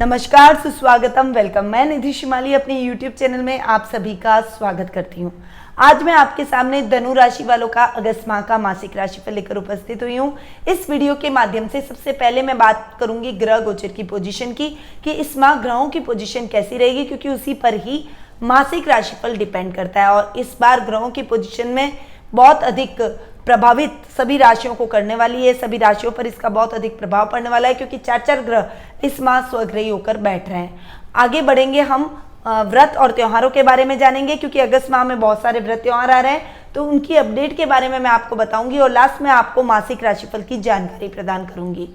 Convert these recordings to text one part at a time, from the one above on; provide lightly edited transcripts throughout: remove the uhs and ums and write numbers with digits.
नमस्कार, सुस्वागतम, वेलकम। मैं निधि शिमाली अपने YouTube चैनल में आप सभी का स्वागत करती हूँ। आज मैं आपके सामने धनु राशि वालों का अगस्त माह का मासिक राशिफल लेकर उपस्थित हुई हूँ। इस वीडियो के माध्यम से सबसे पहले मैं बात करूंगी ग्रह गोचर की पोजीशन की कि इस माह ग्रहों की पोजीशन कैसी रहेगी, क्योंकि उसी पर ही मासिक राशिफल डिपेंड करता है। और इस बार ग्रहों की पोजीशन में बहुत अधिक प्रभावित सभी राशियों को करने वाली है। सभी राशियों पर इसका बहुत अधिक प्रभाव पड़ने वाला है, क्योंकि चार ग्रह इस माह स्वग्रही होकर बैठ रहे हैं। आगे बढ़ेंगे, हम व्रत और त्योहारों के बारे में जानेंगे, क्योंकि अगस्त माह में बहुत सारे व्रत त्योहार आ रहे हैं, तो उनकी अपडेट के बारे में मैं आपको बताऊंगी और लास्ट में आपको मासिक राशिफल की जानकारी प्रदान करूंगी।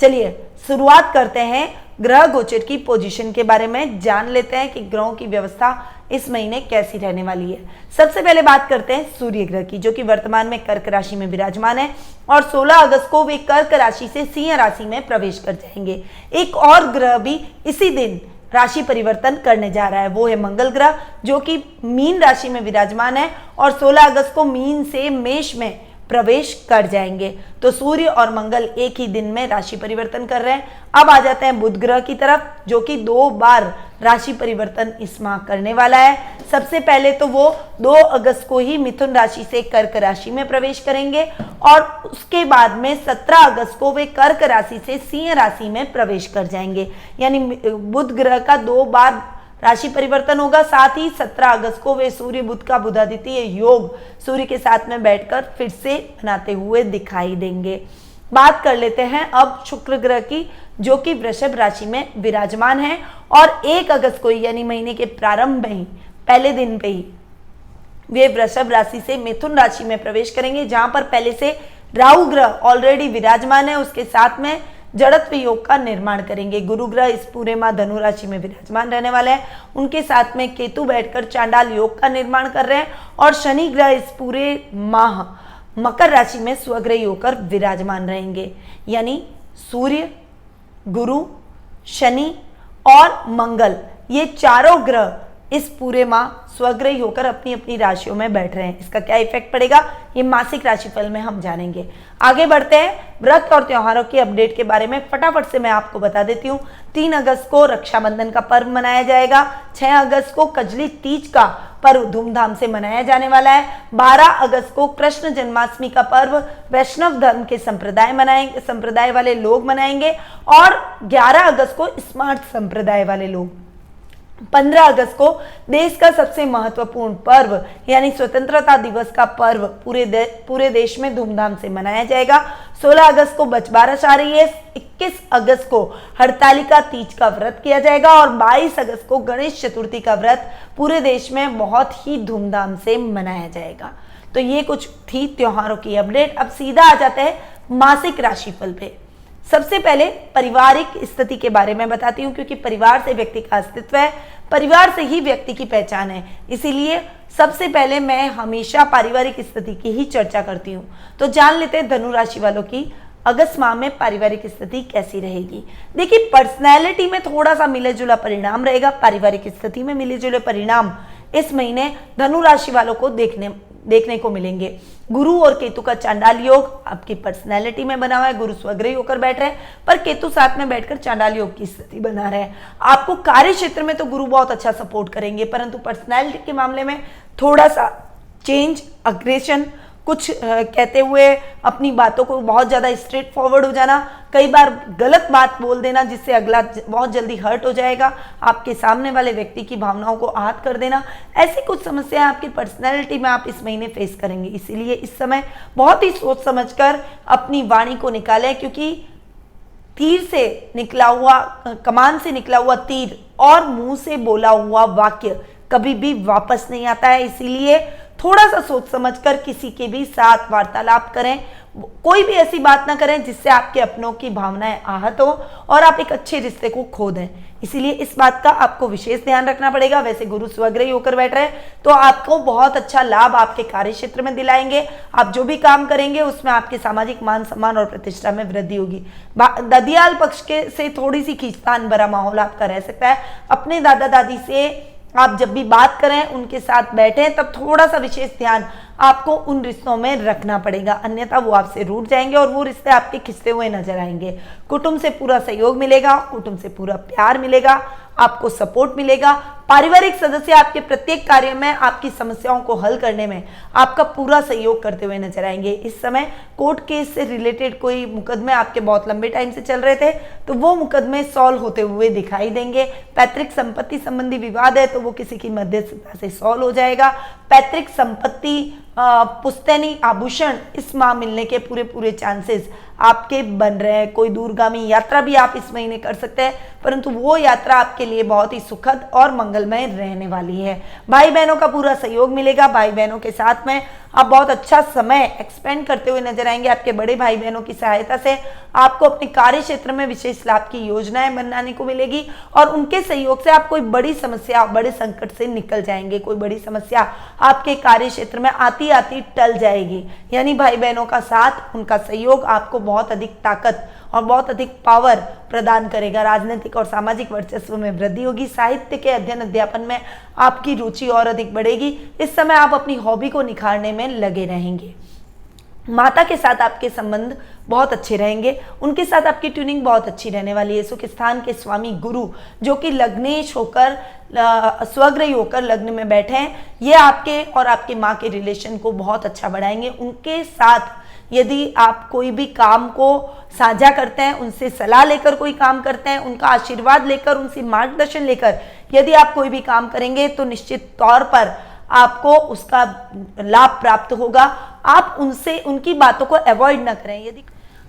चलिए शुरुआत करते हैं, ग्रह गोचर की पोजीशन के बारे में जान लेते हैं कि ग्रहों की व्यवस्था इस महीने कैसी रहने वाली है। सबसे पहले बात करते हैं सूर्य ग्रह की, जो कि वर्तमान में कर्क राशि में विराजमान है और 16 अगस्त को वे कर्क राशि से सिंह राशि में प्रवेश कर जाएंगे। एक और ग्रह भी इसी दिन राशि परिवर्तन करने जा रहा है, वो है मंगल ग्रह, जो कि मीन राशि में विराजमान है और 16 अगस्त को मीन से मेष में प्रवेश कर जाएंगे। तो सूर्य और मंगल एक ही दिन में राशि परिवर्तन कर रहे हैं। अब आ जाते हैं बुध ग्रह की तरफ, जो कि 2 बार राशि परिवर्तन इस माह करने वाला है। सबसे पहले तो वो 2 अगस्त को ही मिथुन राशि से कर्क राशि में प्रवेश करेंगे और उसके बाद में 17 अगस्त को वे कर्क राशि से सिंह राशि में प्रवेश कर जाएंगे। यानी बुध ग्रह का 2 बार राशि परिवर्तन होगा। साथ ही 17 अगस्त को वे सूर्य बुध का बुधादित्य योग सूर्य के साथ में बैठकर फिर से बनाते हुए दिखाई देंगे। बात कर लेते हैं अब शुक्र ग्रह की, जो कि वृषभ राशि में विराजमान है और 1 अगस्त को यानी महीने के प्रारंभ में ही पहले दिन पे ही वे वृषभ राशि से मिथुन राशि में प्रवेश करेंगे, जहां पर पहले से राहु ग्रह ऑलरेडी विराजमान है। उसके साथ में जड़त्व योग का निर्माण करेंगे। गुरु ग्रह इस पूरे माह धनु राशि में विराजमान रहने वाले हैं। उनके साथ में केतु बैठकर चांडाल योग का निर्माण कर रहे हैं और शनि ग्रह इस पूरे माह मकर राशि में स्वग्रही होकर विराजमान रहेंगे। यानी सूर्य, गुरु, शनि और मंगल, ये चारों ग्रह इस पूरे माह स्वग्रही होकर अपनी अपनी राशियों में बैठ रहे हैं। इसका क्या इफेक्ट पड़ेगा, ये मासिक राशिफल में हम जानेंगे। आगे बढ़ते हैं, व्रत और त्योहारों की अपडेट के बारे में फटाफट से मैं आपको बता देती हूँ। 3 अगस्त को रक्षाबंधन का पर्व मनाया जाएगा। 6 अगस्त को कजली तीज का पर्व धूमधाम से मनाया जाने वाला है। 12 अगस्त को कृष्ण जन्माष्टमी का पर्व वैष्णव धर्म के संप्रदाय वाले लोग मनाएंगे और 11 अगस्त को स्मार्ट संप्रदाय वाले लोग। 15 अगस्त को देश का सबसे महत्वपूर्ण पर्व यानी स्वतंत्रता दिवस का पर्व पूरे देश में धूमधाम से मनाया जाएगा। 16 अगस्त को बछबारस आ रही है। 21 अगस्त को हरतालिका तीज का व्रत किया जाएगा और 22 अगस्त को गणेश चतुर्थी का व्रत पूरे देश में बहुत ही धूमधाम से मनाया जाएगा। तो ये कुछ थी त्योहारों की अपडेट। अब सीधा आ जाते हैं मासिक राशिफल पे। सबसे पहले पारिवारिक स्थिति के बारे में बताती हूँ, क्योंकि परिवार से व्यक्ति का अस्तित्व है, परिवार से ही व्यक्ति की पहचान है। इसीलिए सबसे पहले मैं हमेशा पारिवारिक स्थिति की ही चर्चा करती हूँ। तो जान लेते हैं धनु राशि वालों की अगस्त माह में पारिवारिक स्थिति कैसी रहेगी। देखिए, पर्सनैलिटी में थोड़ा सा मिले जुला परिणाम रहेगा, पारिवारिक स्थिति में मिले जुले परिणाम इस महीने धनु राशि वालों को देखने को मिलेंगे। गुरु और केतु का चांडाल योग आपकी पर्सनैलिटी में बना हुआ है। गुरु स्वग्रही होकर बैठ रहे हैं, पर केतु साथ में बैठकर चांडाल योग की स्थिति बना रहे हैं। आपको कार्य क्षेत्र में तो गुरु बहुत अच्छा सपोर्ट करेंगे, परंतु पर्सनैलिटी के मामले में थोड़ा सा चेंज, अग्रेशन, कुछ कहते हुए अपनी बातों को बहुत ज़्यादा स्ट्रेट फॉरवर्ड हो जाना, कई बार गलत बात बोल देना जिससे अगला बहुत जल्दी हर्ट हो जाएगा, आपके सामने वाले व्यक्ति की भावनाओं को आहत कर देना, ऐसी कुछ समस्याएं आपकी पर्सनैलिटी में आप इस महीने फेस करेंगे। इसीलिए इस समय बहुत ही सोच समझकर अपनी वाणी को निकालें, क्योंकि तीर से निकला हुआ, कमान से निकला हुआ तीर और मुंह से बोला हुआ वाक्य कभी भी वापस नहीं आता है। इसीलिए थोड़ा सा सोच समझकर किसी के भी साथ वार्तालाप करें। कोई भी ऐसी बात ना करें जिससे आपके अपनों की भावनाएं आहत हो और आप एक अच्छे रिश्ते को खो दें। इसीलिए इस बात का आपको विशेष ध्यान रखना पड़ेगा। वैसे गुरु स्वग्रही होकर बैठ रहे हैं तो आपको बहुत अच्छा लाभ आपके कार्य क्षेत्र में दिलाएंगे। आप जो भी काम करेंगे उसमें आपके सामाजिक मान सम्मान और प्रतिष्ठा में वृद्धि होगी। ददियाल पक्ष के से थोड़ी सी खींचतान भरा माहौल आपका रह सकता है। अपने दादा दादी से आप जब भी बात करें, उनके साथ बैठें, तब थोड़ा सा विशेष ध्यान आपको उन रिश्तों में रखना पड़ेगा, अन्यथा वो आपसे रूठ जाएंगे और वो रिश्ते आपके खिंचते हुए नजर आएंगे। कुटुंब से पूरा सहयोग मिलेगा, कुटुंब से पूरा प्यार मिलेगा, आपको सपोर्ट मिलेगा। पारिवारिक सदस्य आपके प्रत्येक कार्य में, आपकी समस्याओं को हल करने में आपका पूरा सहयोग करते हुए नजर आएंगे। इस समय कोर्ट केस से रिलेटेड कोई मुकदमे आपके बहुत लंबे टाइम से चल रहे थे, तो वो मुकदमे सॉल्व होते हुए दिखाई देंगे। पैतृक संपत्ति संबंधी विवाद है तो वो किसी की मध्यस्थता से सॉल्व हो जाएगा। पैतृक संपत्ति, पुश्तैनी, आभूषण, इस माह मिलने के पूरे पूरे चांसेस आपके बन रहे हैं। कोई दूरगामी यात्रा भी आप इस महीने कर सकते हैं, परंतु वो यात्रा आपके लिए बहुत ही सुखद और मंगलमय रहने वाली है। भाई बहनों का पूरा सहयोग मिलेगा। भाई बहनों के साथ में आप बहुत अच्छा समय एक्सपेंड करते हुए नजर आएंगे। आपके बड़े भाई बहनों की सहायता से आपको अपने कार्य क्षेत्र में विशेष लाभ की योजनाएं बनाने को मिलेगी और उनके सहयोग से आप कोई बड़ी समस्या, बड़े संकट से निकल जाएंगे। कोई बड़ी समस्या आपके कार्य क्षेत्र में आती आती टल जाएगी। यानी भाई बहनों का साथ, उनका सहयोग आपको बहुत अधिक ताकत और बहुत अधिक पावर प्रदान करेगा। राजनीतिक और सामाजिक वर्चस्व में वृद्धि होगी। साहित्य के अध्ययन अध्यापन में आपकी रुचि और अधिक बढ़ेगी। इस समय आप अपनी हॉबी को निखारने में लगे रहेंगे। माता के साथ आपके संबंध बहुत अच्छे रहेंगे, उनके साथ आपकी ट्यूनिंग बहुत अच्छी रहने वाली है। सुख स्थान के स्वामी गुरु, जो कि लग्नेश होकर, स्वग्रही होकर लग्न में बैठे हैं, ये आपके और आपके माँ के रिलेशन को बहुत अच्छा बढ़ाएंगे। उनके साथ यदि आप कोई भी काम को साझा करते हैं, उनसे सलाह लेकर कोई काम करते हैं, उनका आशीर्वाद लेकर, उनसे मार्गदर्शन लेकर यदि आप कोई भी काम करेंगे, तो निश्चित तौर पर आपको उसका लाभ प्राप्त होगा। आप उनसे, उनकी बातों को अवॉइड ना करें। यदि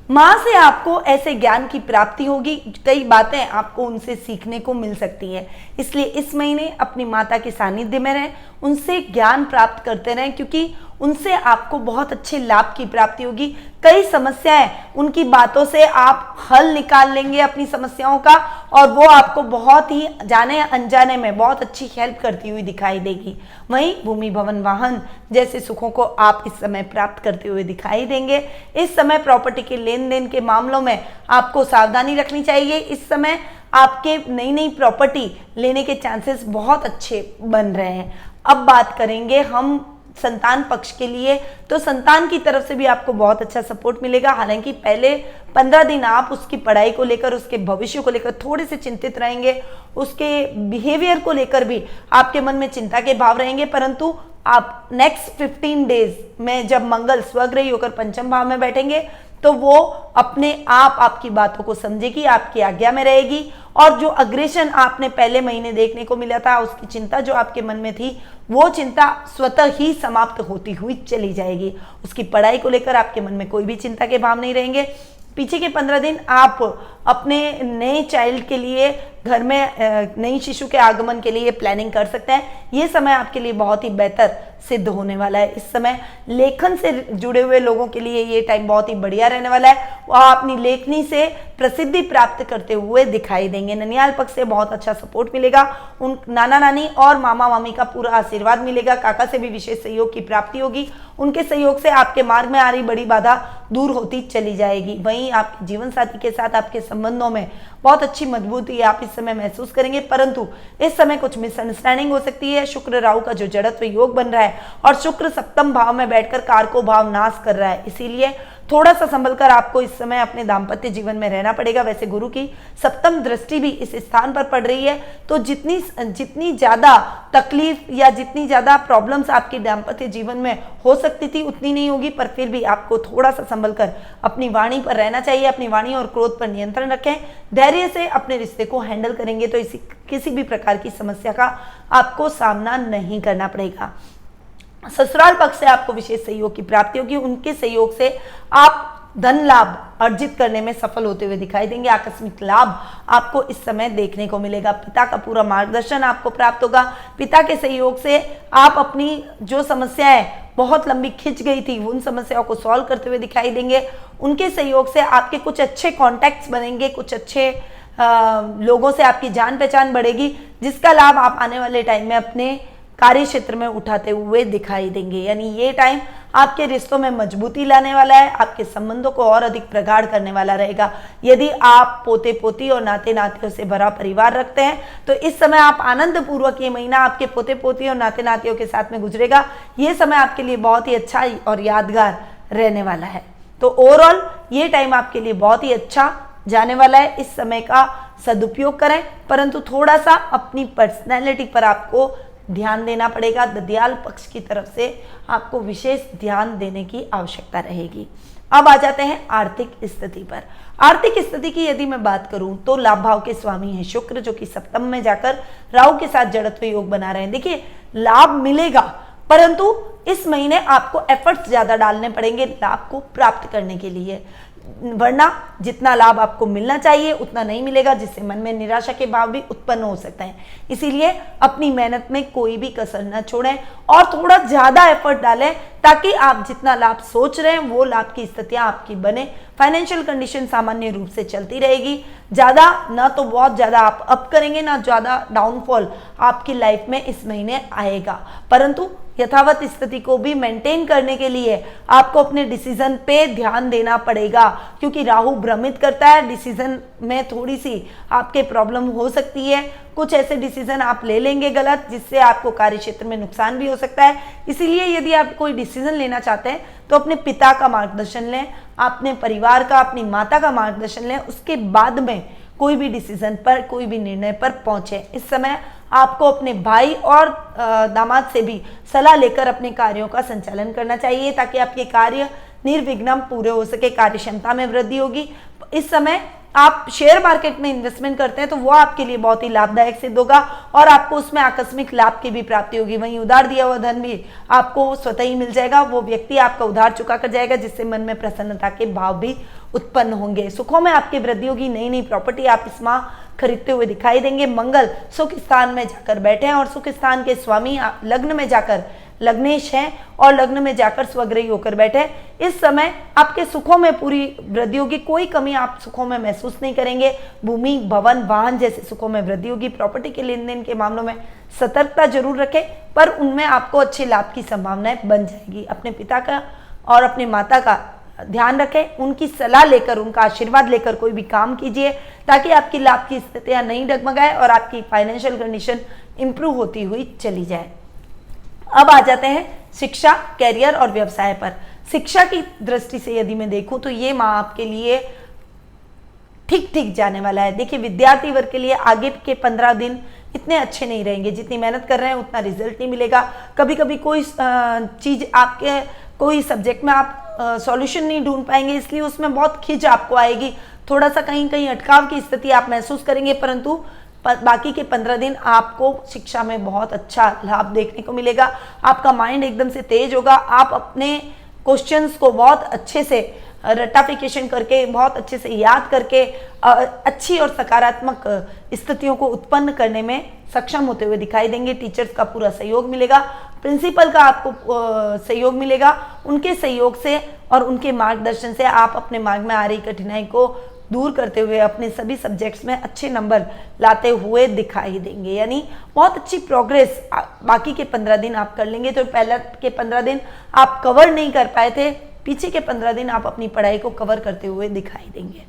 माँ से आपको ऐसे ज्ञान की प्राप्ति होगी, कई बातें आपको उनसे सीखने को मिल सकती हैं। इसलिए इस महीने अपनी माता के सानिध्य में रहें, उनसे ज्ञान प्राप्त करते रहें, क्योंकि उनसे आपको बहुत अच्छे लाभ की प्राप्ति होगी। कई समस्याएं, उनकी बातों से आप हल निकाल लेंगे अपनी समस्याओं का, और वो आपको बहुत ही जाने अनजाने में बहुत अच्छी हेल्प करती हुई दिखाई देगी। वहीं भूमि, भवन, वाहन जैसे सुखों को आप इस समय प्राप्त करते हुए दिखाई देंगे। इस समय प्रॉपर्टी के लेन देन के मामलों में आपको सावधानी रखनी चाहिए। इस समय आपके नई नई प्रॉपर्टी लेने के चांसेस बहुत अच्छे बन रहे हैं। अब बात करेंगे हम संतान पक्ष के लिए, तो संतान की तरफ से भी आपको बहुत अच्छा सपोर्ट मिलेगा। हालांकि पहले 15 दिन आप उसकी पढ़ाई को लेकर, उसके भविष्य को लेकर थोड़े से चिंतित रहेंगे, उसके बिहेवियर को लेकर भी आपके मन में चिंता के भाव रहेंगे, परंतु आप नेक्स्ट 15 डेज में जब मंगल स्वग्रही होकर पंचम भाव में बैठेंगे, तो वो अपने आप आपकी बातों को समझेगी, आपकी आज्ञा में रहेगी, और जो अग्रेशन आपने पहले महीने देखने को मिला था, उसकी चिंता जो आपके मन में थी, वो चिंता स्वतः ही समाप्त होती हुई चली जाएगी। उसकी पढ़ाई को लेकर आपके मन में कोई भी चिंता के भाव नहीं रहेंगे। पीछे के 15 दिन आप अपने नए चाइल्ड के लिए, घर में नई शिशु के आगमन के लिए प्लानिंग कर सकते हैं। ये समय आपके लिए बहुत ही बेहतर सिद्ध होने वाला है। इस समय लेखन से जुड़े हुए लोगों के लिए ये टाइम बहुत ही बढ़िया रहने वाला है। वह अपनी लेखनी से प्रसिद्धि प्राप्त करते हुए दिखाई देंगे। ननियाल पक्ष से बहुत अच्छा सपोर्ट मिलेगा। उन नाना नानी और मामा मामी का पूरा आशीर्वाद मिलेगा। काका से भी विशेष सहयोग की प्राप्ति होगी। उनके सहयोग से आपके मार्ग में आ रही बड़ी बाधा दूर होती चली जाएगी। वहीं आपके जीवन साथी के साथ आपके संबंधों में बहुत अच्छी मजबूती आप इस समय महसूस करेंगे, परंतु इस समय कुछ मिसअंडरस्टैंडिंग हो सकती है। शुक्र राहु का जो जड़त्व योग बन रहा है और शुक्र सप्तम भाव में बैठकर कारको भाव नाश कर रहा है, इसीलिए थोड़ा सा संभल कर आपको इस समय अपने दाम्पत्य जीवन में रहना पड़ेगा। वैसे गुरु की सप्तम दृष्टि भी इस स्थान पर पड़ रही है, तो जितनी ज्यादा तकलीफ या जितनी ज्यादा प्रॉब्लम्स आपके दाम्पत्य जीवन में हो सकती थी उतनी नहीं होगी, पर फिर भी आपको थोड़ा सा संभल कर अपनी वाणी पर रहना चाहिए। अपनी वाणी और क्रोध पर नियंत्रण रखें। धैर्य से अपने रिश्ते को हैंडल करेंगे तो किसी भी प्रकार की समस्या का आपको सामना नहीं करना पड़ेगा। ससुराल पक्ष से आपको विशेष सहयोग की प्राप्ति होगी। उनके सहयोग से आप धन लाभ अर्जित करने में सफल होते हुए दिखाई देंगे। आकस्मिक लाभ आपको इस समय देखने को मिलेगा। पिता का पूरा मार्गदर्शन आपको प्राप्त होगा। पिता के सहयोग से आप अपनी जो समस्याएं बहुत लंबी खिंच गई थी, उन समस्याओं को सॉल्व करते हुए दिखाई देंगे। उनके सहयोग से आपके कुछ अच्छे कॉन्टैक्ट्स बनेंगे, कुछ अच्छे लोगों से आपकी जान पहचान बढ़ेगी, जिसका लाभ आप आने वाले टाइम में अपने कार्य क्षेत्र में उठाते हुए दिखाई देंगे। यानी ये टाइम आपके रिश्तों में मजबूती लाने वाला है, आपके संबंधों को और अधिक प्रगाढ़ करने वाला रहेगा। यदि आप पोते पोती और नाते नातियों से भरा परिवार रखते हैं तो इस समय आप आनंद पूर्वक ये महीना आपके पोते पोती और नाते नातियों के साथ में गुजरेगा। ये समय आपके लिए बहुत ही अच्छा और यादगार रहने वाला है। तो ओवरऑल ये टाइम आपके लिए बहुत ही अच्छा जाने वाला है। इस समय का सदुपयोग करें, परंतु थोड़ा सा अपनी पर्सनैलिटी पर आपको ध्यान देना पड़ेगा। ददियाल पक्ष की तरफ से आपको विशेष ध्यान देने की आवश्यकता रहेगी। अब आ जाते हैं आर्थिक स्थिति पर। आर्थिक स्थिति की यदि मैं बात करूं तो लाभ भाव के स्वामी हैं शुक्र, जो कि सप्तम में जाकर राहु के साथ जड़त्व योग बना रहे हैं। देखिए, लाभ मिलेगा, परंतु इस महीने आपको एफर्ट्स ज्यादा डालने पड़ेंगे लाभ को प्राप्त करने के लिए, वरना जितना लाभ आपको मिलना चाहिए उतना नहीं मिलेगा, जिससे मन में निराशा के भाव भी उत्पन्न हो सकते हैं। इसीलिए अपनी मेहनत में कोई भी कसर न छोड़ें और थोड़ा ज्यादा एफर्ट डालें, ताकि आप जितना लाभ सोच रहे हैं वो लाभ की स्थितियां आपकी बने। फाइनेंशियल कंडीशन सामान्य रूप से चलती रहेगी, ज्यादा ना तो बहुत ज्यादा आप अप करेंगे, ना ज्यादा डाउनफॉल आपकी लाइफ में इस महीने आएगा। परंतु यथावत स्थिति को भी मेंटेन करने के लिए आपको अपने डिसीजन पे ध्यान देना पड़ेगा, क्योंकि राहु भ्रमित करता है। डिसीजन में थोड़ी सी आपके प्रॉब्लम हो सकती है, कुछ ऐसे डिसीजन आप ले लेंगे गलत, जिससे आपको कार्य क्षेत्र में नुकसान भी हो सकता है। इसीलिए यदि आप कोई डिसीजन लेना चाहते हैं तो अपने पिता का मार्गदर्शन लें, अपने परिवार का, अपनी माता का मार्गदर्शन लें, उसके बाद में कोई भी डिसीजन पर, कोई भी निर्णय पर पहुंचे। इस समय आपको अपने भाई और दामाद से भी सलाह लेकर अपने कार्यों का संचालन करना चाहिए, ताकि आपके कार्य निर्विघ्न पूरे हो सके, कार्य क्षमता में वृद्धि होगी। इस समय आप शेयर मार्केट में इन्वेस्टमेंट करते हैं तो वो आपके लिए बहुत ही लाभदायक सिद्ध होगा और आपको उसमें आकस्मिक लाभ की भी प्राप्ति होगी। वहीं उधार दिया हुआ धन भी आपको स्वतः ही मिल जाएगा, वो व्यक्ति आपका उधार चुका कर जाएगा, जिससे मन में प्रसन्नता के भाव भी उत्पन्न होंगे। सुखों में आपकी वृद्धि होगी, नई नई प्रॉपर्टी आप इस माह खरीदते हुए दिखाई देंगे। मंगल सुख स्थान में जाकर बैठे हैं और सुख स्थान के स्वामी लग्न में जाकर लग्नेश हैं और लग्न में जाकर स्वग्रही होकर बैठे। इस समय आपके सुखों में पूरी वृद्धि होगी, कोई कमी आप सुखों में महसूस नहीं करेंगे। भूमि, भवन, वाहन जैसे सुखों में वृद्धि होगी। प्रॉपर्टी के लेन देन के मामलों में सतर्कता जरूर रखें, पर उनमें आपको अच्छे लाभ की संभावनाएं बन जाएगी। अपने पिता का और अपने माता का ध्यान रखें, उनकी सलाह लेकर, उनका आशीर्वाद लेकर कोई भी काम कीजिए, ताकि आपकी लाभ की स्थितियां नहीं डगमगाए और आपकी फाइनेंशियल कंडीशन इंप्रूव होती हुई चली जाए। अब आ जाते हैं शिक्षा, कैरियर और व्यवसाय पर। शिक्षा की दृष्टि से यदि मैं देखूं तो ये माह आपके लिए ठीक ठीक जाने वाला है। देखिए, विद्यार्थी वर्ग के लिए आगे के 15 दिन इतने अच्छे नहीं रहेंगे। जितनी मेहनत कर रहे हैं उतना रिजल्ट नहीं मिलेगा। कभी कभी कोई चीज आपके कोई सब्जेक्ट में आप सॉल्यूशन नहीं ढूंढ पाएंगे, इसलिए उसमें बहुत खिंच आपको आएगी, थोड़ा सा कहीं कहीं अटकाव की स्थिति आप महसूस करेंगे। परंतु बाकी के 15 दिन आपको शिक्षा में बहुत अच्छा लाभ देखने को मिलेगा। आपका माइंड एकदम से तेज होगा, आप अपने क्वेश्चंस को बहुत अच्छे से रटाफिकेशन करके, बहुत अच्छे से याद करके अच्छी और सकारात्मक स्थितियों को उत्पन्न करने में सक्षम होते हुए दिखाई देंगे। टीचर्स का पूरा सहयोग मिलेगा, प्रिंसिपल का आपको सहयोग मिलेगा। उनके सहयोग से और उनके मार्गदर्शन से आप अपने मार्ग में आ रही कठिनाई को दूर करते हुए अपने सभी सब्जेक्ट्स में अच्छे नंबर लाते हुए दिखाई देंगे। यानी बहुत अच्छी प्रोग्रेस बाकी के 15 दिन आप कर लेंगे। तो पहले के 15 दिन आप कवर नहीं कर पाए थे, पीछे के 15 दिन आप अपनी पढ़ाई को कवर करते हुए दिखाई देंगे।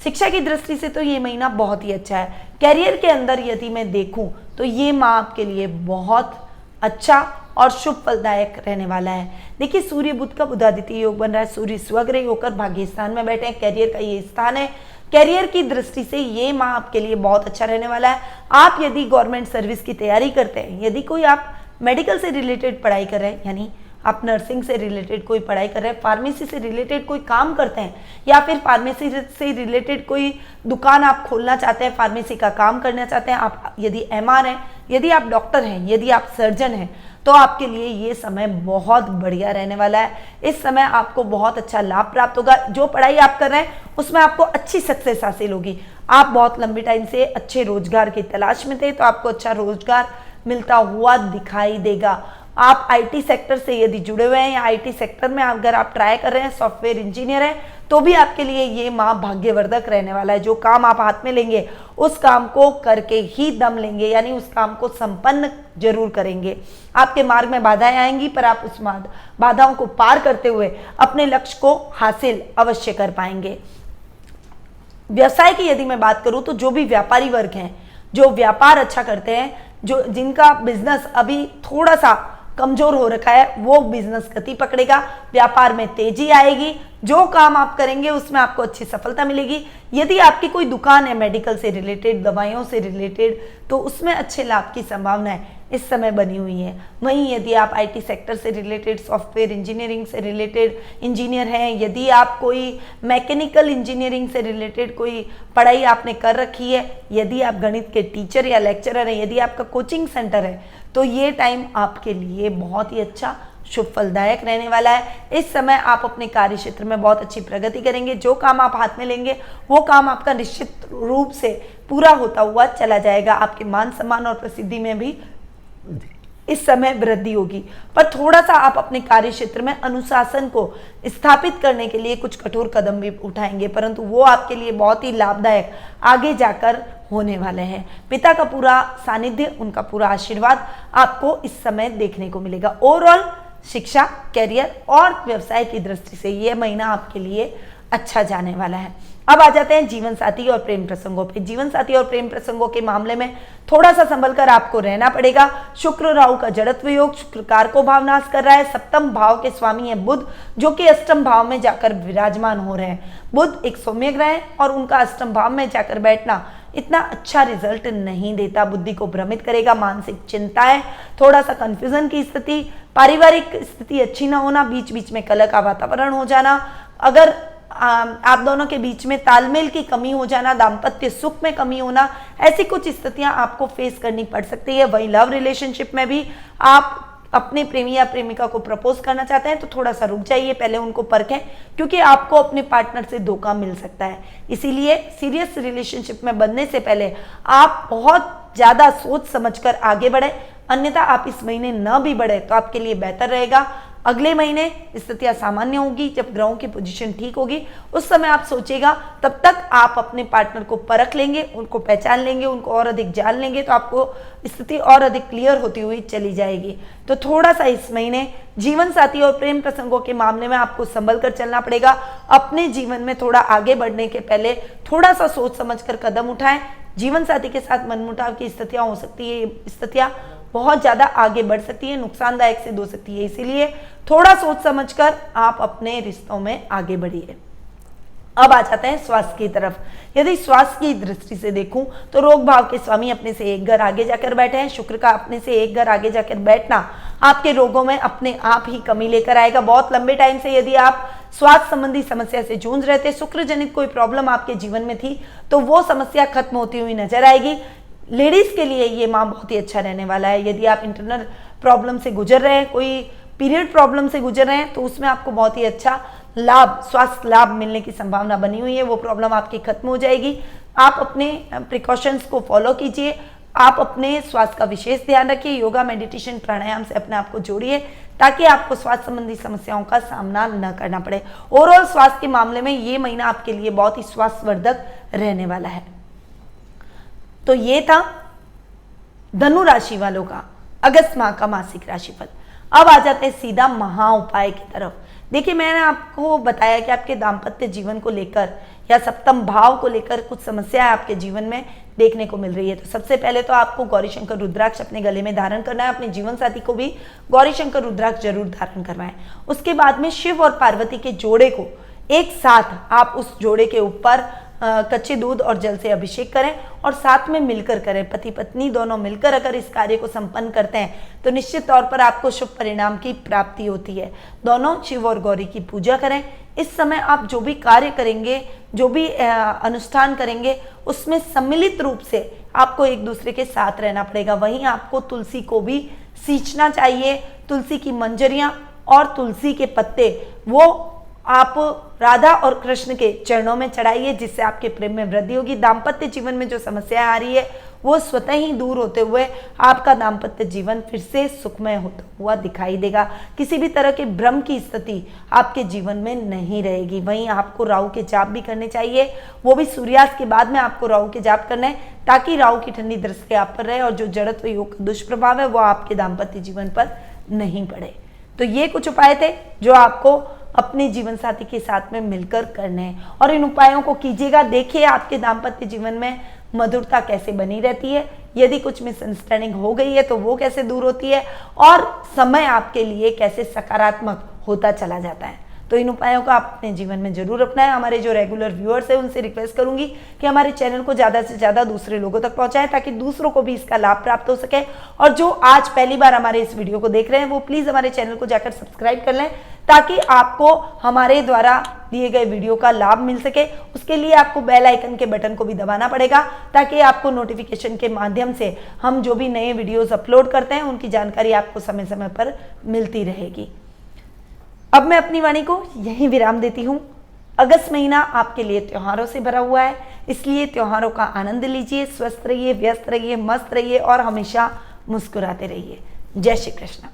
शिक्षा की दृष्टि से तो ये महीना बहुत ही अच्छा है। कैरियर के अंदर यदि मैं देखूं तो ये माह आपके लिए बहुत अच्छा और शुभ फलदायक रहने वाला है। देखिए, सूर्य बुध का बुधादित्य योग बन रहा है, सूर्य स्वग्रही होकर भाग्य स्थान में बैठे हैं, कैरियर का ये स्थान है। कैरियर की दृष्टि से ये माह आपके लिए बहुत अच्छा रहने वाला है। आप यदि गवर्नमेंट सर्विस की तैयारी करते हैं, यदि कोई आप मेडिकल से रिलेटेड पढ़ाई कर रहे हैं, यानी आप नर्सिंग से रिलेटेड कोई पढ़ाई कर रहे हैं, फार्मेसी से रिलेटेड कोई काम करते हैं, या फिर फार्मेसी से रिलेटेड कोई दुकान आप खोलना चाहते हैं, फार्मेसी का काम करना चाहते हैं, आप यदि एमआर हैं, यदि आप डॉक्टर हैं, यदि आप सर्जन हैं, तो आपके लिए ये समय बहुत बढ़िया रहने वाला है। इस समय आपको बहुत अच्छा लाभ प्राप्त होगा। जो पढ़ाई आप कर रहे हैं उसमें आपको अच्छी सक्सेस हासिल होगी। आप बहुत लंबी टाइम से अच्छे रोजगार की तलाश में थे, तो आपको अच्छा रोजगार मिलता हुआ दिखाई देगा। आप आईटी सेक्टर से यदि जुड़े हुए हैं या आईटी सेक्टर में अगर आप ट्राई कर रहे हैं, सॉफ्टवेयर इंजीनियर हैं, तो भी आपके लिए ये माह भाग्यवर्धक रहने वाला है। जो काम आप हाथ में लेंगे उस काम को करके ही दम लेंगे, यानी उस काम को संपन्न जरूर करेंगे। आपके मार्ग में बाधाएं आएंगी पर आप उस बाधाओं को पार करते हुए अपने लक्ष्य को हासिल अवश्य कर पाएंगे। व्यवसाय की यदि मैं बात करूं तो जो भी व्यापारी वर्ग हैं, जो व्यापार अच्छा करते हैं, जो जिनका बिजनेस अभी थोड़ा सा कमजोर हो रखा है, वो बिजनेस गति पकड़ेगा, व्यापार में तेजी आएगी। जो काम आप करेंगे उसमें आपको अच्छी सफलता मिलेगी। यदि आपकी कोई दुकान है मेडिकल से रिलेटेड, दवाइयों से रिलेटेड, तो उसमें अच्छे लाभ की संभावना है इस समय बनी हुई है। वहीं यदि आप आईटी सेक्टर से रिलेटेड, सॉफ्टवेयर इंजीनियरिंग से रिलेटेड इंजीनियर हैं, यदि आप कोई मैकेनिकल इंजीनियरिंग से रिलेटेड कोई पढ़ाई आपने कर रखी है, यदि आप गणित के टीचर या लेक्चरर हैं, यदि आपका कोचिंग सेंटर है, तो ये टाइम आपके लिए बहुत ही अच्छा शुभ फलदायक रहने वाला है। इस समय आप अपने कार्य क्षेत्र में बहुत अच्छी प्रगति करेंगे। जो काम आप हाथ में लेंगे वो काम आपका निश्चित रूप से पूरा होता हुआ चला जाएगा। आपके मान सम्मान और प्रसिद्धि में भी इस समय वृद्धि होगी, पर थोड़ा सा आप अपने कार्य क्षेत्र में अनुशासन को स्थापित करने के लिए कुछ कठोर कदम भी उठाएंगे, परंतु वो आपके लिए बहुत ही लाभदायक आगे जाकर होने वाले हैं। पिता का पूरा सानिध्य, उनका पूरा आशीर्वाद आपको इस समय देखने को मिलेगा। ओवरऑल शिक्षा, कैरियर और व्यवसाय की दृष्टि से यह महीना आपके लिए अच्छा जाने वाला है। अब आ जाते हैं जीवन साथी और प्रेम प्रसंगों पे। जीवन साथी और प्रेम प्रसंगों के मामले में थोड़ा सा संभल कर आपको रहना पड़ेगा। शुक्र राहु का जड़त्व योग, शुक्र कारको भाव नाश कर रहा है। सप्तम भाव के स्वामी है बुध, जो कि अष्टम भाव में जाकर विराजमान हो रहे हैं। बुध एक सौम्य ग्रह है और उनका अष्टम भाव में जाकर बैठना इतना अच्छा रिजल्ट नहीं देता, बुद्धि को भ्रमित करेगा, मानसिक चिंताएं, थोड़ा सा कंफ्यूजन की स्थिति, पारिवारिक स्थिति अच्छी ना होना, बीच बीच में कलह का वातावरण हो जाना, अगर आप दोनों के बीच में तालमेल की कमी हो जाना, दाम्पत्य सुख में कमी होना, ऐसी कुछ स्थितियां आपको फेस करनी पड़ सकती है। वही लव रिलेशनशिप में भी आप अपने प्रेमी या प्रेमिका को प्रपोज करना चाहते हैं तो थोड़ा सा रुक जाइए, पहले उनको परखें, क्योंकि आपको अपने पार्टनर से धोखा मिल सकता है। इसीलिए सीरियस रिलेशनशिप में बनने से पहले आप बहुत ज्यादा सोच समझकर आगे बढ़े, अन्यथा आप इस महीने न भी बढ़े तो आपके लिए बेहतर रहेगा। अगले महीने स्थितियां सामान्य होगी, जब ग्रहों की पोजीशन ठीक होगी उस समय आप सोचिएगा, तब तक आप अपने पार्टनर को परख लेंगे, उनको पहचान लेंगे, उनको और अधिक जान लेंगे, तो आपको स्थिति और अधिक क्लियर होती हुई चली जाएगी। तो थोड़ा सा इस महीने जीवन साथी और प्रेम प्रसंगों के मामले में आपको संभल कर चलना पड़ेगा। अपने जीवन में थोड़ा आगे बढ़ने के पहले थोड़ा सा सोच समझ कर कदम उठाएं। जीवन साथी के साथ मनमुटाव की स्थितियां हो सकती है, स्थितियां बहुत ज्यादा आगे बढ़ सकती है, नुकसानदायक सिद्ध हो सकती है, इसीलिए थोड़ा सोच समझकर आप अपने रिश्तों में आगे बढ़िए। अब आ जाते हैं स्वास्थ्य की तरफ। यदि स्वास्थ्य की दृष्टि से देखूं तो रोग भाव के स्वामी अपने से एक घर आगे जाकर बैठे हैं। शुक्र का अपने से एक घर आगे जाकर बैठना आपके रोगों में अपने आप ही कमी लेकर आएगा। बहुत लंबे टाइम से यदि आप स्वास्थ्य संबंधी समस्या से जूझ रहे थे, शुक्र जनित कोई प्रॉब्लम आपके जीवन में थी, तो वो समस्या खत्म होती हुई नजर आएगी। लेडीज के लिए ये माह बहुत ही अच्छा रहने वाला है। यदि आप इंटरनल प्रॉब्लम से गुजर रहे हैं, कोई पीरियड प्रॉब्लम से गुजर रहे हैं, तो उसमें आपको बहुत ही अच्छा लाभ, स्वास्थ्य लाभ मिलने की संभावना बनी हुई है। वो प्रॉब्लम आपकी खत्म हो जाएगी। आप अपने प्रिकॉशंस को फॉलो कीजिए, आप अपने स्वास्थ्य का विशेष ध्यान रखिए, योगा, मेडिटेशन, प्राणायाम से अपने आप को जोड़िए, ताकि आपको स्वास्थ्य संबंधी समस्याओं का सामना न करना पड़े। ओवरऑल स्वास्थ्य के मामले में ये महीना आपके लिए बहुत ही स्वास्थ्यवर्धक रहने वाला है। तो ये था धनु राशि वालों का अगस्त माह का मासिक राशिफल। अब आ जाते हैं सीधा महा उपाय की तरफ। देखिए, मैंने आपको बताया कि आपके दाम्पत्य जीवन को लेकर या सप्तम भाव को लेकर कुछ समस्याएं आपके जीवन में देखने को मिल रही है। तो सबसे पहले तो आपको गौरीशंकर रुद्राक्ष अपने गले में धारण करना है। अपने जीवन साथी को भी गौरीशंकर रुद्राक्ष जरूर धारण करवाएं। उसके बाद में शिव और पार्वती के जोड़े को एक साथ आप उस जोड़े के ऊपर कच्चे दूध और जल से अभिषेक करें और साथ में मिलकर करें। पति पत्नी दोनों मिलकर अगर इस कार्य को संपन्न करते हैं तो निश्चित तौर पर आपको शुभ परिणाम की प्राप्ति होती है। दोनों शिव और गौरी की पूजा करें। इस समय आप जो भी कार्य करेंगे, जो भी अनुष्ठान करेंगे, उसमें सम्मिलित रूप से आपको एक दूसरे के साथ रहना पड़ेगा। वहीं आपको तुलसी को भी सींचना चाहिए। तुलसी की मंजरियां और तुलसी के पत्ते वो आप राधा और कृष्ण के चरणों में चढ़ाइए, जिससे आपके प्रेम में वृद्धि होगी। दाम्पत्य जीवन में जो समस्याएं आ रही है वो स्वतः ही दूर होते हुए आपका दाम्पत्य जीवन फिर से सुखमय होता हुआ दिखाई देगा। किसी भी तरह के भ्रम की स्थिति आपके जीवन में नहीं रहेगी। वहीं आपको राहु के जाप भी करने चाहिए, वो भी सूर्यास्त के बाद में आपको राहु के जाप करना है, ताकि राहु की ठंडी दृष्टि आप पर रहे और जो जड़त्व योग का दुष्प्रभाव है वो आपके दाम्पत्य जीवन पर नहीं पड़े। तो ये कुछ उपाय थे जो आपको अपने जीवन साथी के साथ में मिलकर करने हैं, और इन उपायों को कीजिएगा। देखिए आपके दाम्पत्य जीवन में मधुरता कैसे बनी रहती है, यदि कुछ मिसअंडरस्टैंडिंग हो गई है तो वो कैसे दूर होती है, और समय आपके लिए कैसे सकारात्मक होता चला जाता है। तो इन उपायों को आप अपने जीवन में जरूर अपनाएं। हमारे जो रेगुलर व्यूअर्स हैं उनसे रिक्वेस्ट करूंगी कि हमारे चैनल को ज़्यादा से ज़्यादा दूसरे लोगों तक पहुंचाएं, ताकि दूसरों को भी इसका लाभ प्राप्त हो सके। और जो आज पहली बार हमारे इस वीडियो को देख रहे हैं वो प्लीज़ हमारे चैनल को जाकर सब्सक्राइब कर लें, ताकि आपको हमारे द्वारा दिए गए वीडियो का लाभ मिल सके। उसके लिए आपको बेल आइकन के बटन को भी दबाना पड़ेगा, ताकि आपको नोटिफिकेशन के माध्यम से हम जो भी नए वीडियोस अपलोड करते हैं उनकी जानकारी आपको समय समय पर मिलती रहेगी। अब मैं अपनी वाणी को यहीं विराम देती हूँ। अगस्त महीना आपके लिए त्योहारों से भरा हुआ है, इसलिए त्योहारों का आनंद लीजिए, स्वस्थ रहिए, व्यस्त रहिए, मस्त रहिए और हमेशा मुस्कुराते रहिए। जय श्री कृष्ण।